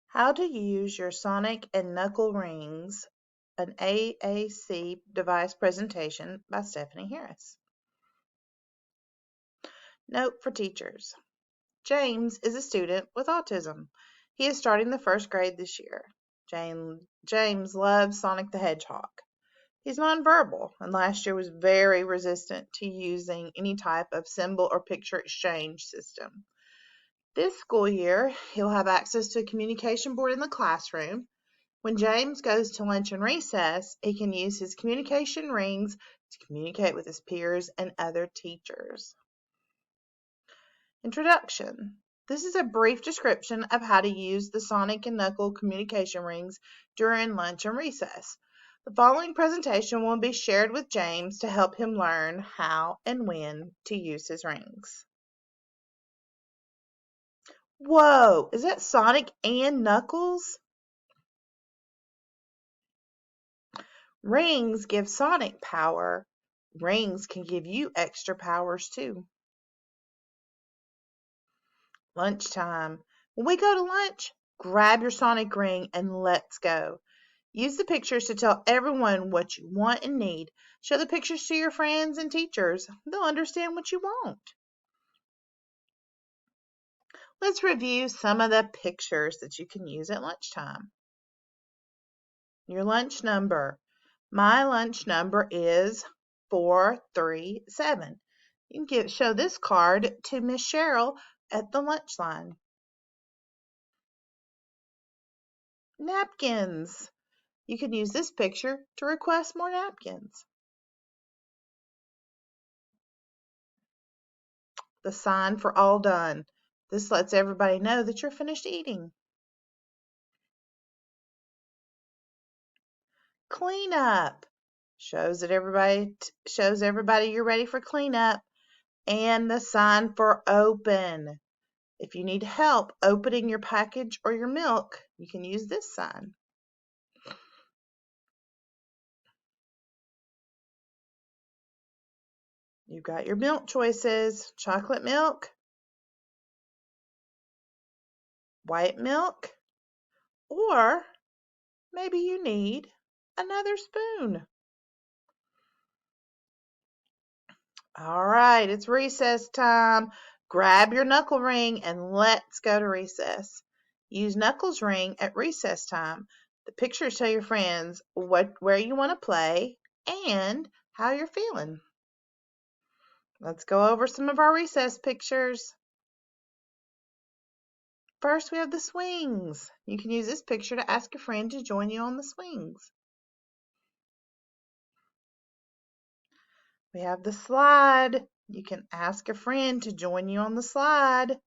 How to use your Sonic and Knuckle rings, an AAC device presentation by Stephanie Harris. Note for teachers. James is a student with autism. He is starting the first grade this year. James loves Sonic the Hedgehog. He's nonverbal and last year was very resistant to using any type of symbol or picture exchange system. This school year, he'll have access to a communication board in the classroom. When James goes to lunch and recess, he can use his communication rings to communicate with his peers and other teachers. Introduction. This is a brief description of how to use the Sonic and Knuckle communication rings during lunch and recess. The following presentation will be shared with James to help him learn how and when to use his rings. Whoa, is that Sonic and Knuckles? Rings give Sonic power. Rings can give you extra powers too. Lunchtime. When we go to lunch, grab your Sonic ring and let's go. Use the pictures to tell everyone what you want and need. Show the pictures to your friends and teachers. They'll understand what you want. Let's review some of the pictures that you can use at lunchtime. Your lunch number. My lunch number is 437. You can show this card to Miss Cheryl at the lunch line. Napkins. You can use this picture to request more napkins. The sign for all done. This lets everybody know that you're finished eating. Cleanup. Shows everybody you're ready for cleanup. And the sign for open. If you need help opening your package or your milk, you can use this sign. You've got your milk choices: chocolate milk, white milk, or maybe you need another spoon. All right, it's recess time. Grab your knuckle ring and let's go to recess. Use Knuckles' ring at recess time. The pictures tell your friends where you want to play and how you're feeling. Let's go over some of our recess pictures. First, we have the swings. You can use this picture to ask a friend to join you on the swings. We have the slide. You can ask a friend to join you on the slide.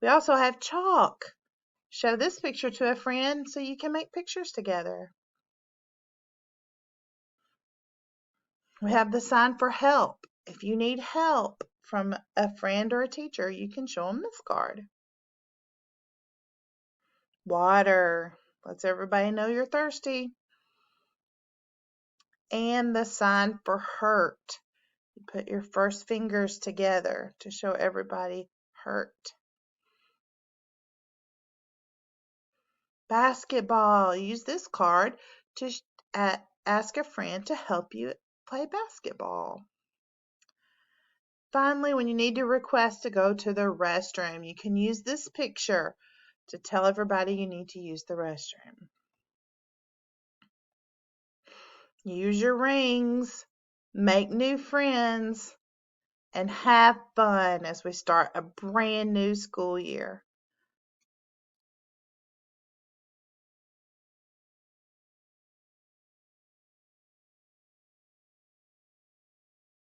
We also have chalk. Show this picture to a friend so you can make pictures together. We have the sign for help. If you need help from a friend or a teacher, you can show them this card. Water lets everybody know you're thirsty. And the sign for hurt. You put your first fingers together to show everybody hurt. Basketball. Use this card to ask a friend to help you play basketball. Finally, when you need to request to go to the restroom, you can use this picture to tell everybody you need to use the restroom. Use your rings, make new friends, and have fun as we start a brand new school year.